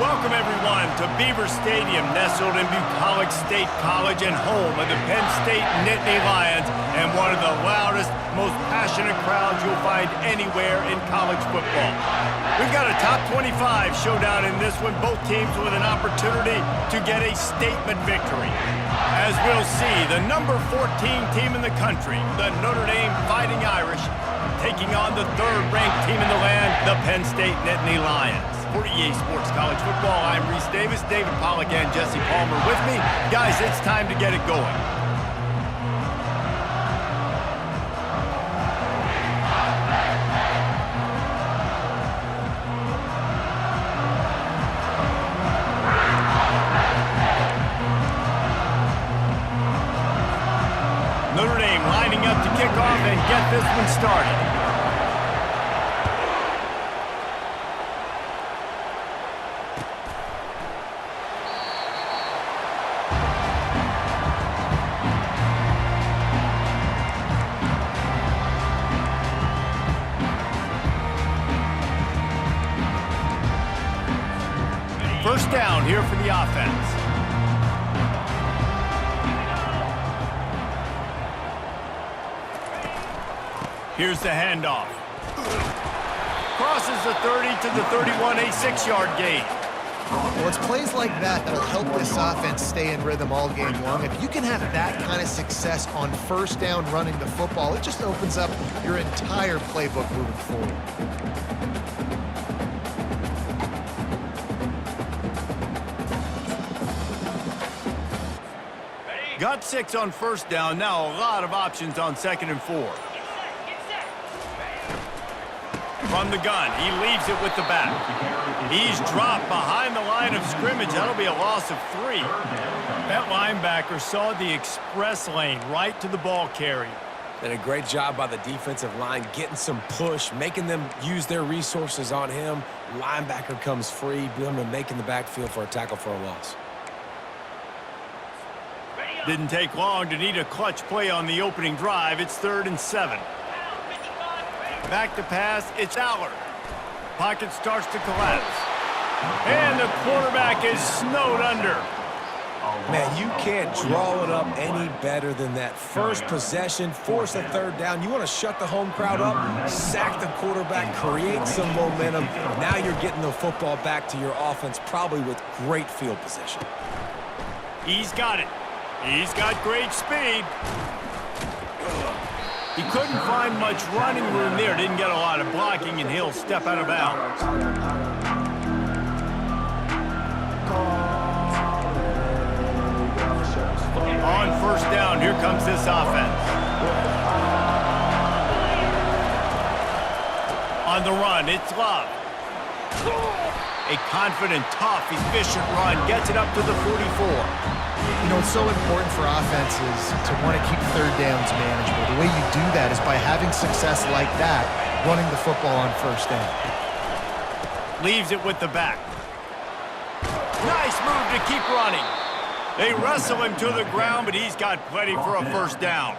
Welcome, everyone, to Beaver Stadium, nestled in Bucolic State College and home of the Penn State Nittany Lions, and one of the loudest, most passionate crowds you'll find anywhere in college football. We've got a top 25 showdown in this one, both teams with an opportunity to get a statement victory. As we'll see, the number 14 team in the country, the Notre Dame Fighting Irish, taking on the third-ranked team in the land, the Penn State Nittany Lions. For EA Sports College Football, I'm Reese Davis, David Pollack, and Jesse Palmer with me. Guys, it's time to get it going. Notre Dame lining up to kick off and get this one started. First down here for the offense. Here's the handoff. Crosses the 30 to the 31, a 6-yard gain. Well, it's plays like that that'll help this offense stay in rhythm all game long. If you can have that kind of success on first down running the football, it just opens up your entire playbook moving forward. Got 6 on first down. Now a lot of options on 2nd and 4. From the gun, he leaves it with the back. He's dropped behind the line of scrimmage. That'll be a loss of 3. That linebacker saw the express lane right to the ball carrier. Did a great job by the defensive line getting some push, making them use their resources on him. Linebacker comes free, making the backfield for a tackle for a loss. Didn't take long to need a clutch play on the opening drive. It's 3rd and 7. Back to pass, it's Aller. Pocket starts to collapse. And the quarterback is snowed under. Man, you can't draw it up any better than that. First possession, force a 3rd down. You want to shut the home crowd up, sack the quarterback, create some momentum. Now you're getting the football back to your offense, probably with great field position. He's got it. He's got great speed. He couldn't find much running room there. Didn't get a lot of blocking, and he'll step out of bounds. On first down, here comes this offense. On the run, it's Love. A confident, tough, efficient run. Gets it up to the 44. You know, it's so important for offenses to want to keep 3rd downs manageable. The way you do that is by having success like that, running the football on first down. Leaves it with the back. Nice move to keep running. They wrestle him to the ground, but he's got plenty for a first down.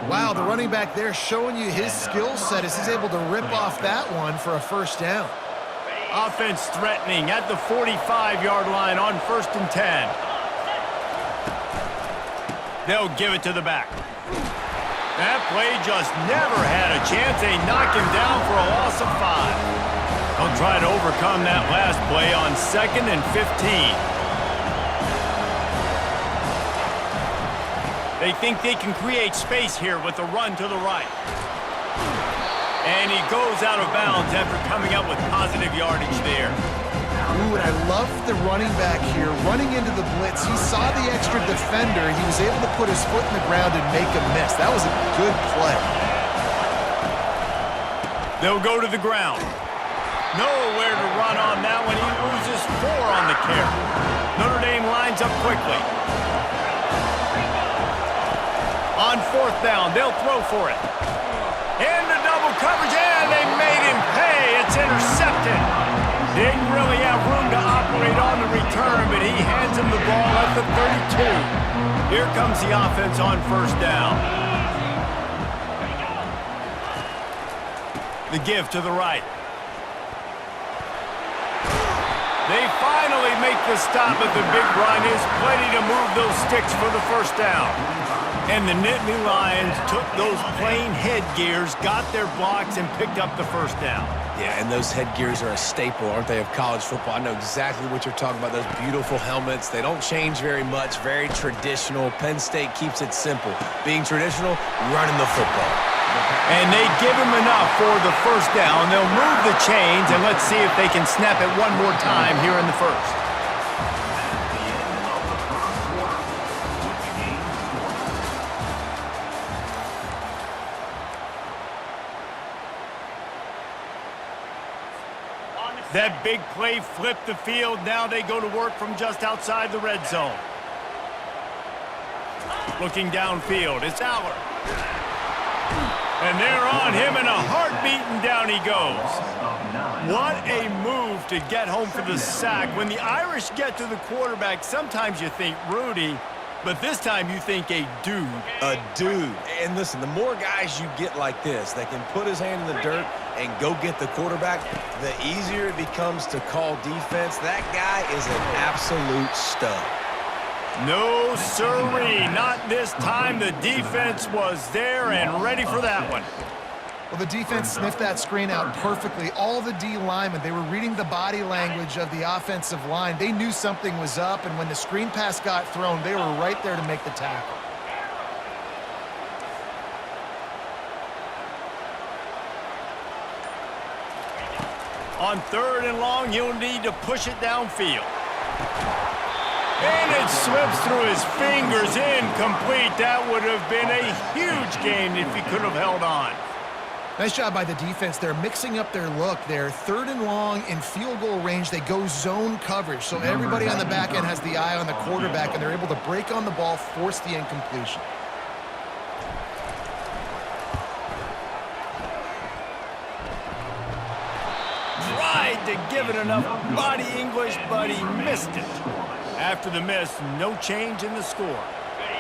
Wow, the running back there showing you his skill set as he's able to rip off that one for a first down. Offense threatening at the 45-yard line on 1st and 10. They'll give it to the back. That play just never had a chance. They knock him down for a loss of 5. They'll try to overcome that last play on 2nd and 15. They think they can create space here with the run to the right. And he goes out of bounds after coming up with positive yardage there. Ooh, and I love the running back here. Running into the blitz, he saw the extra defender. He was able to put his foot in the ground and make a miss. That was a good play. They'll go to the ground. Nowhere to run on that one. He loses 4 on the carry. Notre Dame lines up quickly. On 4th down, they'll throw for it. Into double coverage, and they made him pay. It's intercepted. Didn't really have room to operate on the return, but he hands him the ball at the 32. Here comes the offense on first down. The give to the right. They finally make the stop at the big run. Is plenty to move those sticks for the first down. And the Nittany Lions took those plain headgears, got their blocks, and picked up the first down. Yeah, and those headgears are a staple, aren't they, of college football? I know exactly what you're talking about, those beautiful helmets. They don't change very much, very traditional. Penn State keeps it simple. Being traditional, running the football. And they give him enough for the first down. They'll move the chains, and let's see if they can snap it one more time here in the first. That big play flipped the field. Now they go to work from just outside the red zone. Looking downfield, it's Aller. And they're on him, and a heartbeat, and down he goes. What a move to get home for the sack. When the Irish get to the quarterback, sometimes you think Rudy, but this time you think a dude. A dude. And listen, the more guys you get like this that can put his hand in the dirt and go get the quarterback, the easier it becomes to call defense. That guy is an absolute stud. No, sirree, not this time. The defense was there and ready for that one. Well, the defense sniffed that screen out perfectly. All the D linemen, they were reading the body language of the offensive line. They knew something was up, and when the screen pass got thrown, they were right there to make the tackle. On 3rd and long, he'll need to push it downfield. And it slips through his fingers, incomplete. That would have been a huge gain if he could have held on. Nice job by the defense. They're mixing up their look. They're 3rd and long in field goal range. They go zone coverage, so everybody on the back end has the eye on the quarterback, and they're able to break on the ball, force the incompletion. Tried to give it enough body English, but he missed it. After the miss, no change in the score.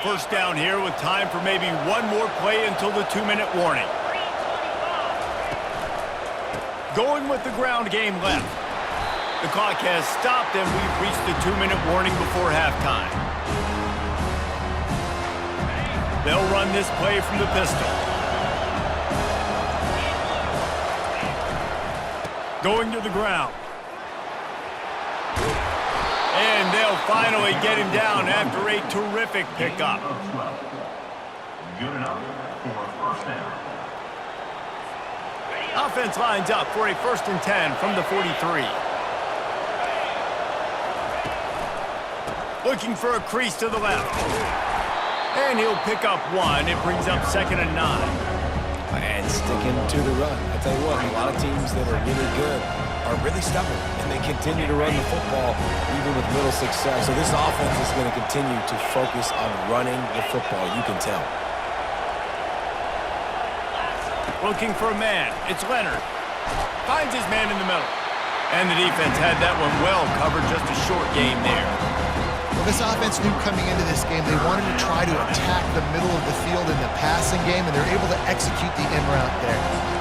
First down here with time for maybe one more play until the 2-minute warning. Going with the ground game left. The clock has stopped, and we've reached the 2-minute warning before halftime. They'll run this play from the pistol. Going to the ground. And they'll finally get him down after a terrific pickup. Good enough for a first down. Offense lines up for a 1st and 10 from the 43. Looking for a crease to the left. And he'll pick up one. It brings up 2nd and 9. And sticking to the run. I tell you what, a lot of teams that are really good are really stubborn, and they continue to run the football even with little success. So this offense is going to continue to focus on running the football, you can tell. Looking for a man. It's Leonard. Finds his man in the middle. And the defense had that one well covered. Just a short game there. Well, this offense knew coming into this game they wanted to try to attack the middle of the field in the passing game, and they're able to execute the in route there.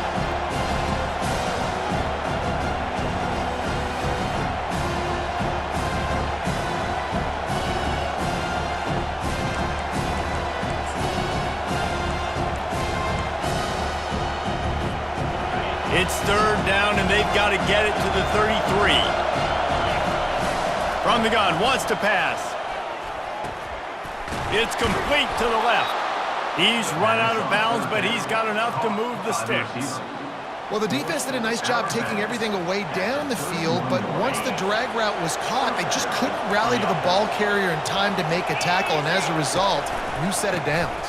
It's 3rd down, and they've got to get it to the 33. From the gun, wants to pass. It's complete to the left. He's run out of bounds, but he's got enough to move the sticks. Well, the defense did a nice job taking everything away down the field, but once the drag route was caught, they just couldn't rally to the ball carrier in time to make a tackle, and as a result, new set of downs.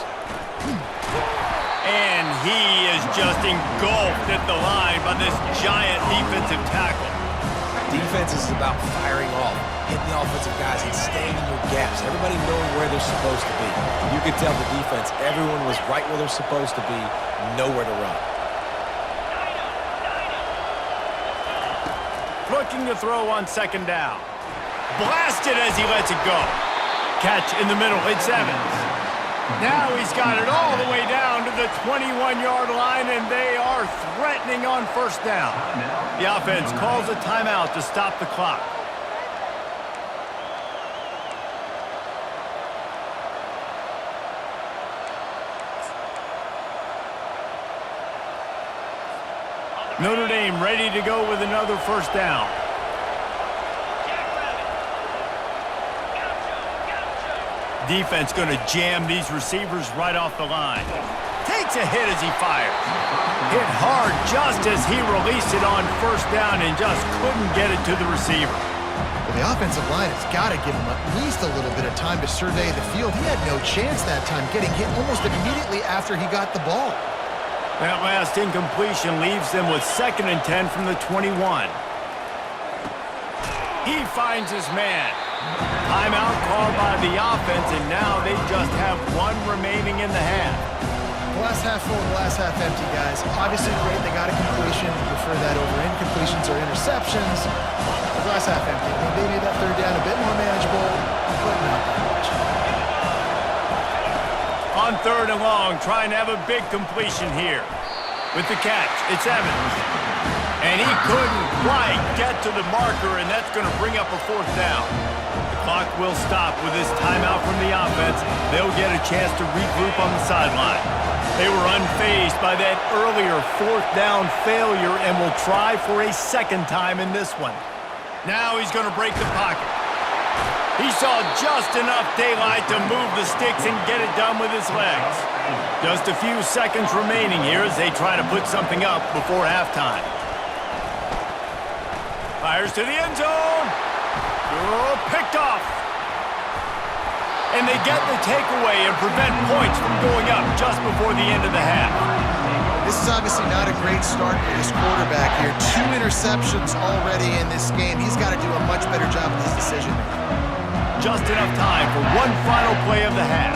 And he is just engulfed at the line by this giant defensive tackle. Defense is about firing off, hitting the offensive guys, and staying in your gaps. Everybody knowing where they're supposed to be. You could tell the defense, everyone was right where they're supposed to be, nowhere to run. Looking to throw on 2nd down. Blasted as he lets it go. Catch in the middle, it's Evans. Now he's got it all the way down to the 21-yard line, and they are threatening on 1st down. The offense calls a timeout to stop the clock. Notre Dame ready to go with another first down. Defense going to jam these receivers right off the line. Takes a hit as he fires. Hit hard just as he released it on first down and just couldn't get it to the receiver. Well, the offensive line has got to give him at least a little bit of time to survey the field. He had no chance that time, getting hit almost immediately after he got the ball. That last incompletion leaves them with 2nd and 10 from the 21. He finds his man. Timeout called by the offense, and now they just have one remaining in the half. Glass half full, glass half empty, guys. Obviously great, they got a completion. Prefer that over incompletions or interceptions. Glass half empty. They made that third down a bit more manageable, but not that much. On 3rd and long, trying to have a big completion here. With the catch, it's Evans. And he couldn't quite get to the marker, and that's going to bring up a 4th down. The clock will stop with this timeout from the offense. They'll get a chance to regroup on the sideline. They were unfazed by that earlier 4th down failure and will try for a 2nd time in this one. Now he's going to break the pocket. He saw just enough daylight to move the sticks and get it done with his legs. Just a few seconds remaining here as they try to put something up before halftime. Fires to the end zone. Oh, picked off. And they get the takeaway and prevent points from going up just before the end of the half. This is obviously not a great start for this quarterback here. 2 interceptions already in this game. He's got to do a much better job with his decision making. Just enough time for one final play of the half.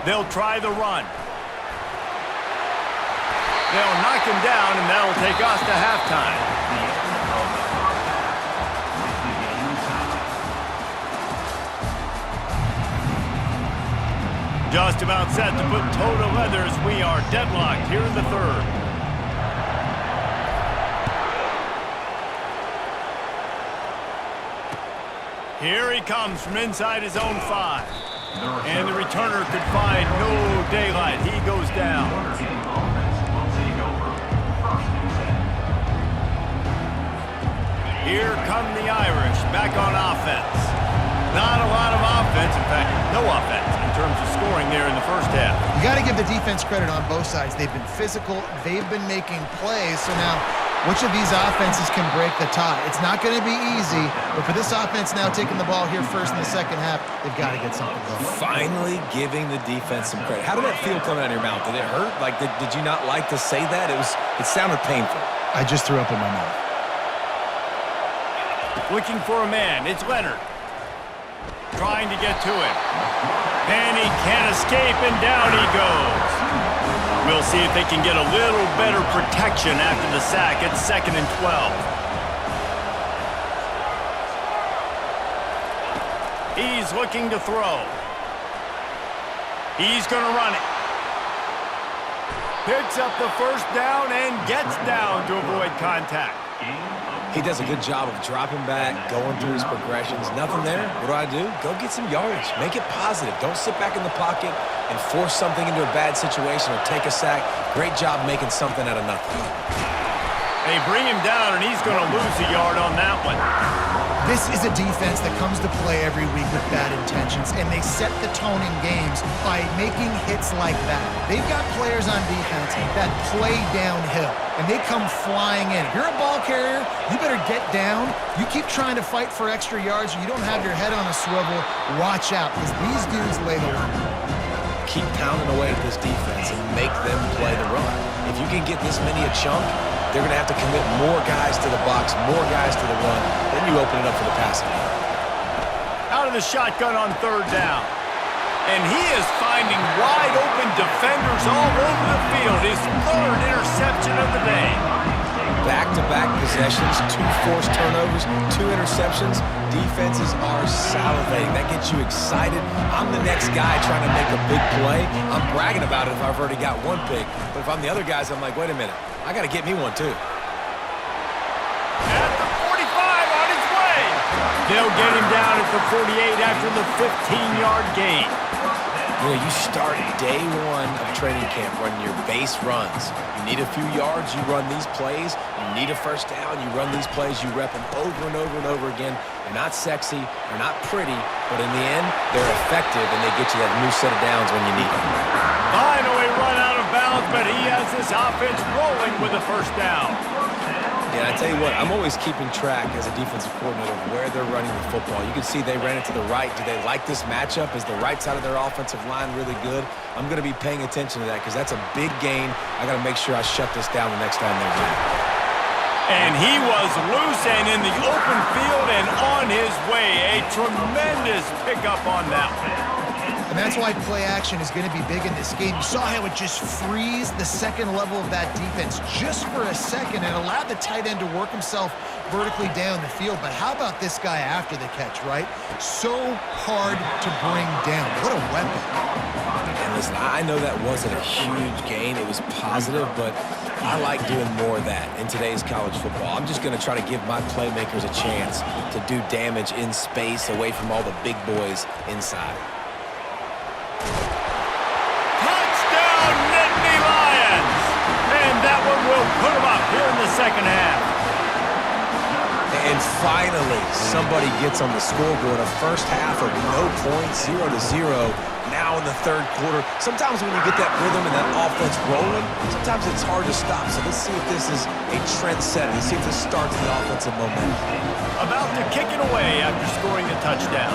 They'll try the run. They'll knock him down, and that'll take us to halftime. Just about set to put toe to leather as we are deadlocked here in the 3rd. Here he comes from inside his own 5. And the returner could find no daylight. He goes down. Here come the Irish back on offense. Not a lot of offense, in fact, no offense in terms of scoring there in the first half. You got to give the defense credit on both sides. They've been physical. They've been making plays. So now, which of these offenses can break the tie? It's not going to be easy, but for this offense now taking the ball here first in the second half, they've got to get something going. Finally giving the defense some credit. How did that feel coming out of your mouth? Did it hurt? Like, did you not like to say that? It sounded painful. I just threw up in my mouth. Looking for a man. It's Leonard. Trying to get to him. And he can't escape, and down he goes. We'll see if they can get a little better protection after the sack. It's 2nd and 12. He's looking to throw. He's going to run it. Picks up the first down and gets down to avoid contact. He does a good job of dropping back, going through his progressions. Nothing there. What do? Go get some yardage. Make it positive. Don't sit back in the pocket and force something into a bad situation or take a sack. Great job making something out of nothing. They bring him down, and he's going to lose a yard on that one. This is a defense that comes to play every week with bad intentions, and they set the tone in games by making hits like that. They've got players on defense that play downhill, and they come flying in. If you're a ball carrier, you better get down. You keep trying to fight for extra yards, or you don't have your head on a swivel. Watch out, because these dudes lay the run. Keep pounding away at this defense and make them play the run. If you can get this many a chunk, they're going to have to commit more guys to the box, more guys to the run. Then you open it up for the passing game. Out of the shotgun on 3rd down. And he is finding wide open defenders all over the field. His 3rd interception of the day. Back-to-back possessions, 2 forced turnovers, 2 interceptions. Defenses are salivating. That gets you excited. I'm the next guy trying to make a big play. I'm bragging about it if I've already got 1 pick. But if I'm the other guys, I'm like, wait a minute. I got to get me one, too. At the 45 on his way. They'll get him down at the 48 after the 15-yard gain. You know, you start day one of training camp running your base runs. You need a few yards, you run these plays. You need a first down, you run these plays. You rep them over and over and over again. They're not sexy, they're not pretty, but in the end, they're effective, and they get you that new set of downs when you need them. Finally run out of bounds, but he has this offense rolling with a first down. Yeah, I tell you what, I'm always keeping track as a defensive coordinator of where they're running the football. You can see they ran it to the right. Do they like this matchup? Is the right side of their offensive line really good? I'm going to be paying attention to that because that's a big gain. I got to make sure I shut this down the next time they run it. And he was loose and in the open field and on his way. A tremendous pickup on that one. And that's why play action is going to be big in this game. You saw how it just frees the second level of that defense just for a second and allowed the tight end to work himself vertically down the field. But how about this guy after the catch, right? So hard to bring down. What a weapon. And listen, I know that wasn't a huge gain. It was positive, but I like doing more of that in today's college football. I'm just going to try to give my playmakers a chance to do damage in space away from all the big boys inside. Touchdown, Nittany Lions! And that one will put them up here in the second half. And finally, somebody gets on the scoreboard. A first half of no points, 0-0. Now in the third quarter. Sometimes when you get that rhythm and that offense rolling, sometimes it's hard to stop. So let's see if this is a trend setter. Let's see if this starts the offensive momentum. About to kick it away after scoring the touchdown.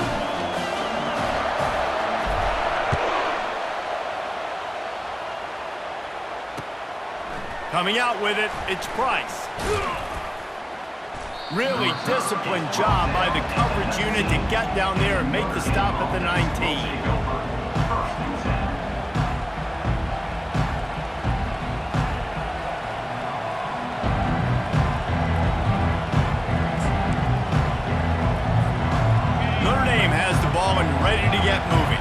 Coming out with it, it's Price. Really disciplined job by the coverage unit to get down there and make the stop at the 19. Notre Dame has the ball and ready to get moving.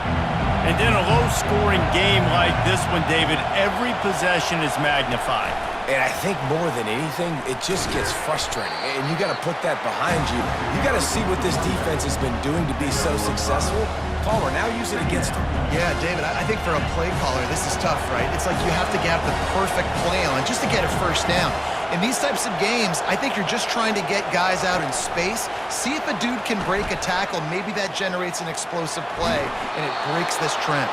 And in a low-scoring game like this one, David, every possession is magnified. And I think more than anything, it just gets frustrating. And you got to put that behind you. You got to see what this defense has been doing to be so successful. Palmer, now use it against them. Yeah, David, I think for a play caller, this is tough, right? It's like you have to get the perfect play on just to get a first down. In these types of games, I think you're just trying to get guys out in space, see if a dude can break a tackle. Maybe that generates an explosive play, and it breaks this trend.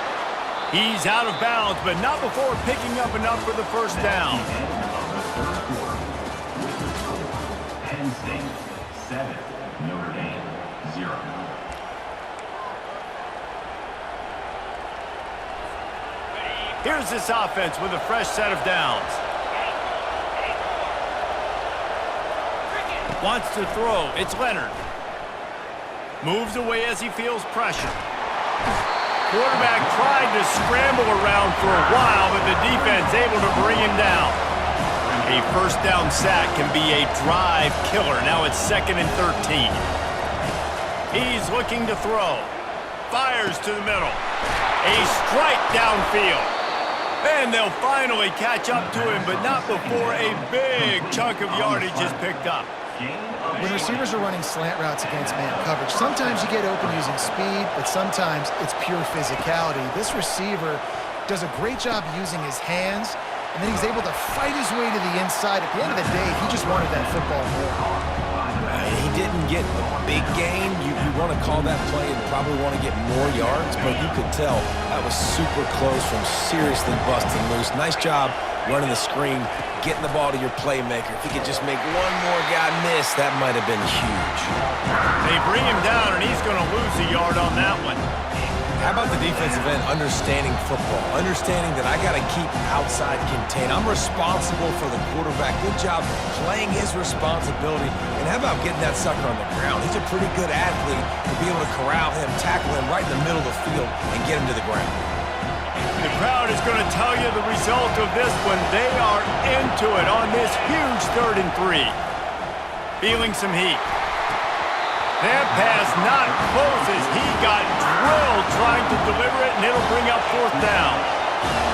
He's out of bounds, but not before picking up enough for the first down. Penn State 7, Notre Dame 0. Here's this offense with a fresh set of downs. Wants to throw. It's Leonard. Moves away as he feels pressure. Quarterback tried to scramble around for a while, but the defense able to bring him down. A first down sack can be a drive killer. Now it's 2nd and 13. He's looking to throw. Fires to the middle. A strike downfield. And they'll finally catch up to him, but not before a big chunk of yardage is picked up. When receivers are running slant routes against man coverage, sometimes you get open using speed, but sometimes it's pure physicality. This receiver does a great job using his hands, and then he's able to fight his way to the inside. At the end of the day, he just wanted that football more. He didn't get a big gain. You want to call that play and probably want to get more yards, but you could tell that was super close from seriously busting loose. Nice job running the screen, getting the ball to your playmaker. If he could just make one more guy miss, that might have been huge. They bring him down, and he's going to lose a yard on that one. How about the defensive end understanding football, understanding that I got to keep outside contained. I'm responsible for the quarterback. Good job playing his responsibility. And how about getting that sucker on the ground? He's a pretty good athlete to be able to corral him, tackle him right in the middle of the field, and get him to the ground. The crowd is going to tell you the result of this one. They are into it on this huge 3rd and 3. Feeling some heat. That pass not close as he got drilled trying to deliver it, and it'll bring up 4th down.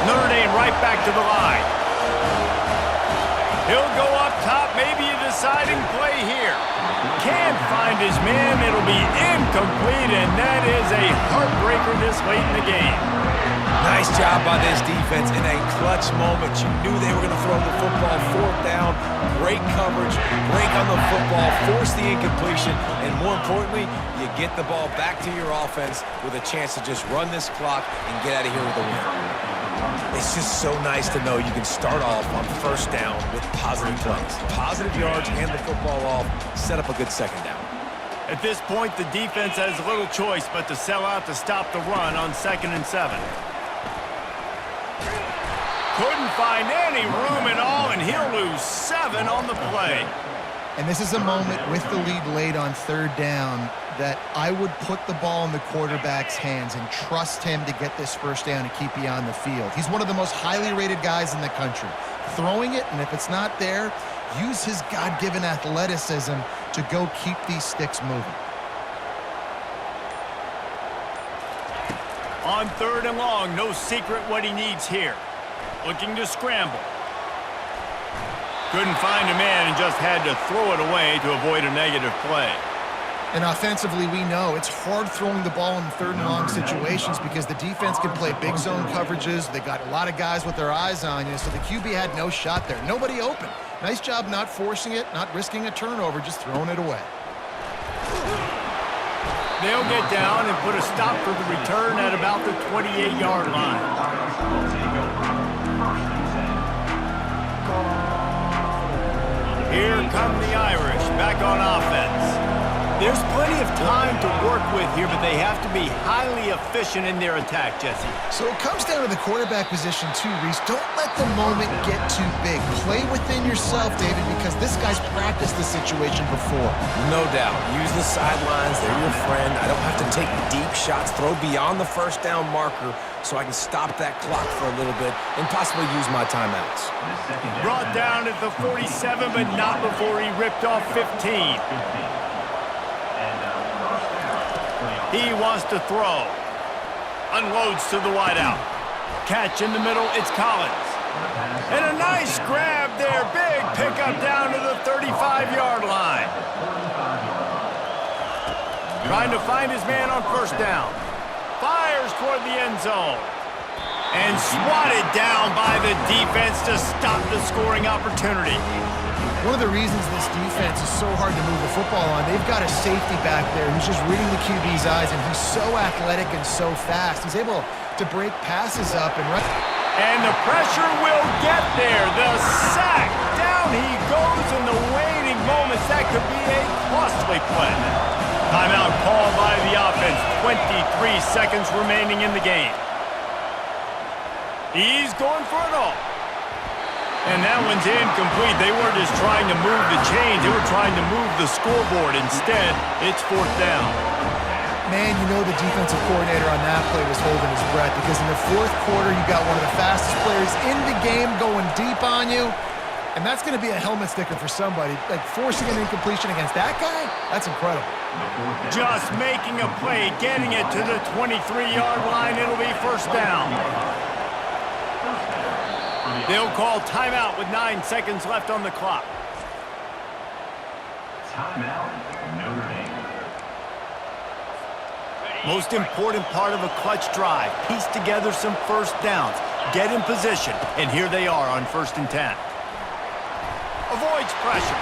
Notre Dame right back to the line. He'll go up top, maybe a deciding play here. Can't find his man. It'll be incomplete, and that is a heartbreaker this late in the game. Nice job by this defense in a clutch moment. You knew they were going to throw the football. Fourth down, great coverage, break on the football, force the incompletion, and more importantly, you get the ball back to your offense with a chance to just run this clock and get out of here with a win. It's just so nice to know you can start off on first down with positive plays. Positive yards, hand the football off, set up a good second down. At this point, the defense has little choice but to sell out to stop the run on 2nd and 7. Couldn't find any room at all, and he'll lose 7 on the play. And this is a moment with the lead late on 3rd down that I would put the ball in the quarterback's hands and trust him to get this first down and keep you on the field. He's one of the most highly rated guys in the country. Throwing it, and if it's not there, use his God-given athleticism to go keep these sticks moving. On 3rd and long, no secret what he needs here. Looking to scramble. Couldn't find a man and just had to throw it away to avoid a negative play. And offensively, we know it's hard throwing the ball in 3rd and long situations because the defense can play big zone coverages. They got a lot of guys with their eyes on you, so the QB had no shot there. Nobody open. Nice job not forcing it, not risking a turnover, just throwing it away. They'll get down and put a stop for the return at about the 28-yard line. Here come the Irish, back on offense. There's plenty of time to work with here, but they have to be highly efficient in their attack, Jesse. So it comes down to the quarterback position too, Reese. Don't let the moment get too big. Play within yourself, David, because this guy's practiced the situation before. No doubt. Use the sidelines. They're your friend. I don't have to take deep shots, throw beyond the first down marker so I can stop that clock for a little bit and possibly use my timeouts. Brought down at the 47, but not before he ripped off 15. He wants to throw. Unloads to the wideout. Catch in the middle, it's Collins. And a nice grab there. Big pickup down to the 35-yard line. Trying to find his man on first down. Fires toward the end zone. And swatted down by the defense to stop the scoring opportunity. One of the reasons this defense is so hard to move the football on, they've got a safety back there who's just reading the QB's eyes, and he's so athletic and so fast. He's able to break passes up and run. And the pressure will get there. The sack. Down he goes in the waiting moments. That could be a costly play. Timeout called by the offense. 23 seconds remaining in the game. He's going for it all. And that one's incomplete. They weren't just trying to move the chains. They were trying to move the scoreboard. Instead, it's 4th down. Man, you know the defensive coordinator on that play was holding his breath because in the 4th quarter, you got one of the fastest players in the game going deep on you. And that's going to be a helmet sticker for somebody. Like forcing an incompletion against that guy, that's incredible. Just making a play, getting it to the 23-yard line. It'll be 1st down. They'll call timeout with 9 seconds left on the clock. Timeout, Notre Dame. Most important part of a clutch drive. Piece together some first downs. Get in position. And here they are on 1st and 10. Avoids pressure.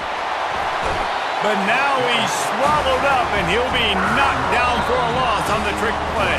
But now he's swallowed up, and he'll be knocked down for a loss on the trick play.